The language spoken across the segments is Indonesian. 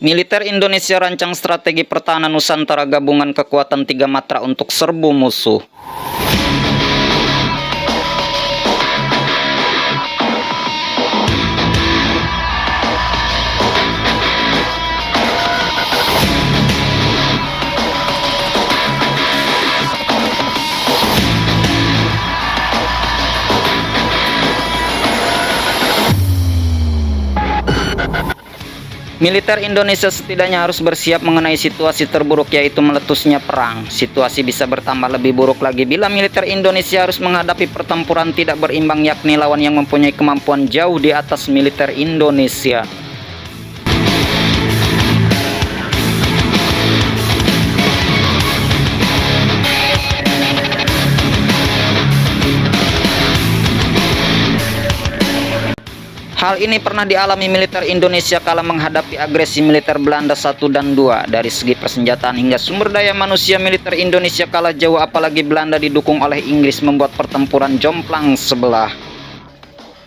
Militer Indonesia rancang strategi pertahanan Nusantara gabungan kekuatan 3 matra untuk serbu musuh. Militer Indonesia setidaknya harus bersiap mengenai situasi terburuk, yaitu meletusnya perang. Situasi bisa bertambah lebih buruk lagi bila militer Indonesia harus menghadapi pertempuran tidak berimbang, yakni lawan yang mempunyai kemampuan jauh di atas militer Indonesia. Hal ini pernah dialami militer Indonesia kala menghadapi agresi militer Belanda 1 dan 2. Dari segi persenjataan hingga sumber daya manusia, militer Indonesia kalah jauh, apalagi Belanda didukung oleh Inggris membuat pertempuran jomplang sebelah.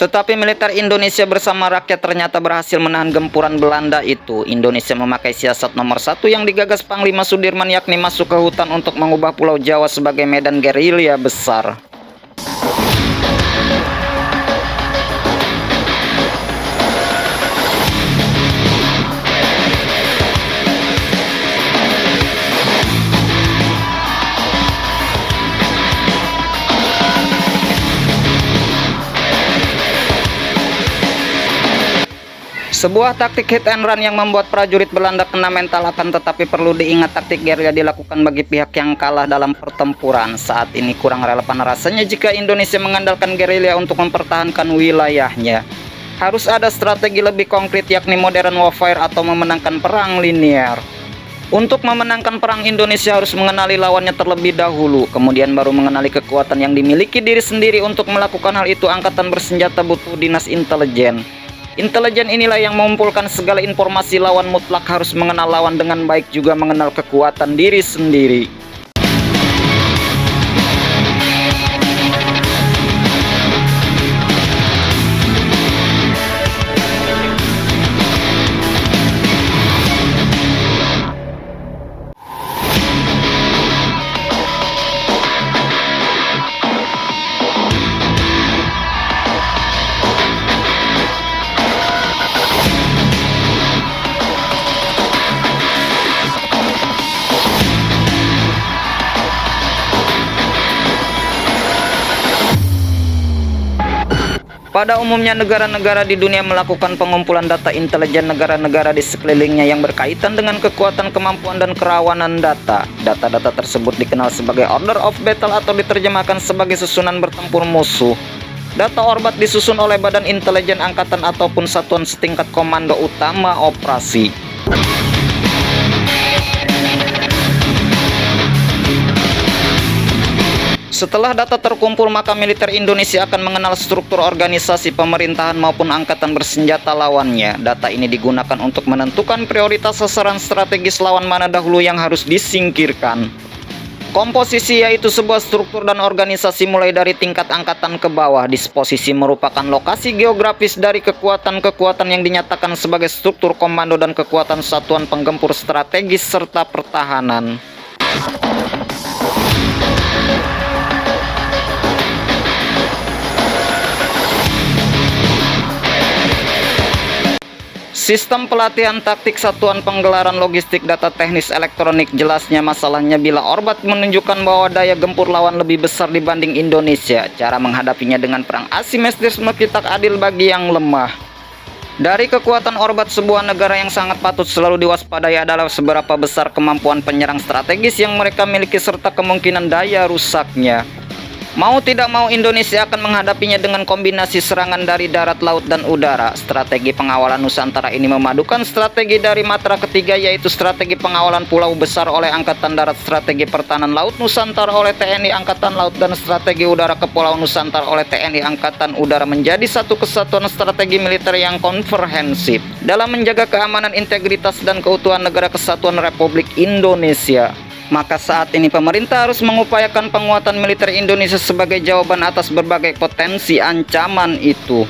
Tetapi militer Indonesia bersama rakyat ternyata berhasil menahan gempuran Belanda itu. Indonesia memakai siasat nomor 1 yang digagas Panglima Sudirman, yakni masuk ke hutan untuk mengubah Pulau Jawa sebagai medan gerilya besar. Sebuah taktik hit and run yang membuat prajurit Belanda kena mental, akan tetapi perlu diingat taktik gerilya dilakukan bagi pihak yang kalah dalam pertempuran. Saat ini kurang relevan rasanya jika Indonesia mengandalkan gerilya untuk mempertahankan wilayahnya. Harus ada strategi lebih konkret, yakni modern warfare atau memenangkan perang linear. Untuk memenangkan perang, Indonesia harus mengenali lawannya terlebih dahulu, kemudian baru mengenali kekuatan yang dimiliki diri sendiri. Untuk melakukan hal itu, angkatan bersenjata butuh dinas intelijen. Intelijen inilah yang mengumpulkan segala informasi lawan, mutlak harus mengenal lawan dengan baik, juga mengenal kekuatan diri sendiri. Pada umumnya negara-negara di dunia melakukan pengumpulan data intelijen negara-negara di sekelilingnya yang berkaitan dengan kekuatan, kemampuan, dan kerawanan data. Data-data tersebut dikenal sebagai order of battle atau diterjemahkan sebagai susunan bertempur musuh. Data orbat disusun oleh badan intelijen angkatan ataupun satuan setingkat komando utama operasi. Setelah data terkumpul, maka militer Indonesia akan mengenal struktur organisasi pemerintahan maupun angkatan bersenjata lawannya. Data ini digunakan untuk menentukan prioritas sasaran strategis lawan mana dahulu yang harus disingkirkan. Komposisi yaitu sebuah struktur dan organisasi mulai dari tingkat angkatan ke bawah. Disposisi merupakan lokasi geografis dari kekuatan-kekuatan yang dinyatakan sebagai struktur komando dan kekuatan satuan penggempur strategis serta pertahanan. Sistem pelatihan taktik satuan penggelaran logistik data teknis elektronik. Jelasnya masalahnya bila orbat menunjukkan bahwa daya gempur lawan lebih besar dibanding Indonesia. Cara menghadapinya dengan perang asimetris tak adil bagi yang lemah. Dari kekuatan orbat sebuah negara, yang sangat patut selalu diwaspadai adalah seberapa besar kemampuan penyerang strategis yang mereka miliki serta kemungkinan daya rusaknya. Mau tidak mau, Indonesia akan menghadapinya dengan kombinasi serangan dari darat, laut, dan udara. Strategi pengawalan Nusantara ini memadukan strategi dari matra ketiga, yaitu strategi pengawalan pulau besar oleh Angkatan Darat, strategi pertahanan laut Nusantara oleh TNI Angkatan Laut, dan strategi udara Kepulauan Nusantara oleh TNI Angkatan Udara menjadi satu kesatuan strategi militer yang komprehensif dalam menjaga keamanan, integritas, dan keutuhan negara kesatuan Republik Indonesia. Maka saat ini pemerintah harus mengupayakan penguatan militer Indonesia sebagai jawaban atas berbagai potensi ancaman itu.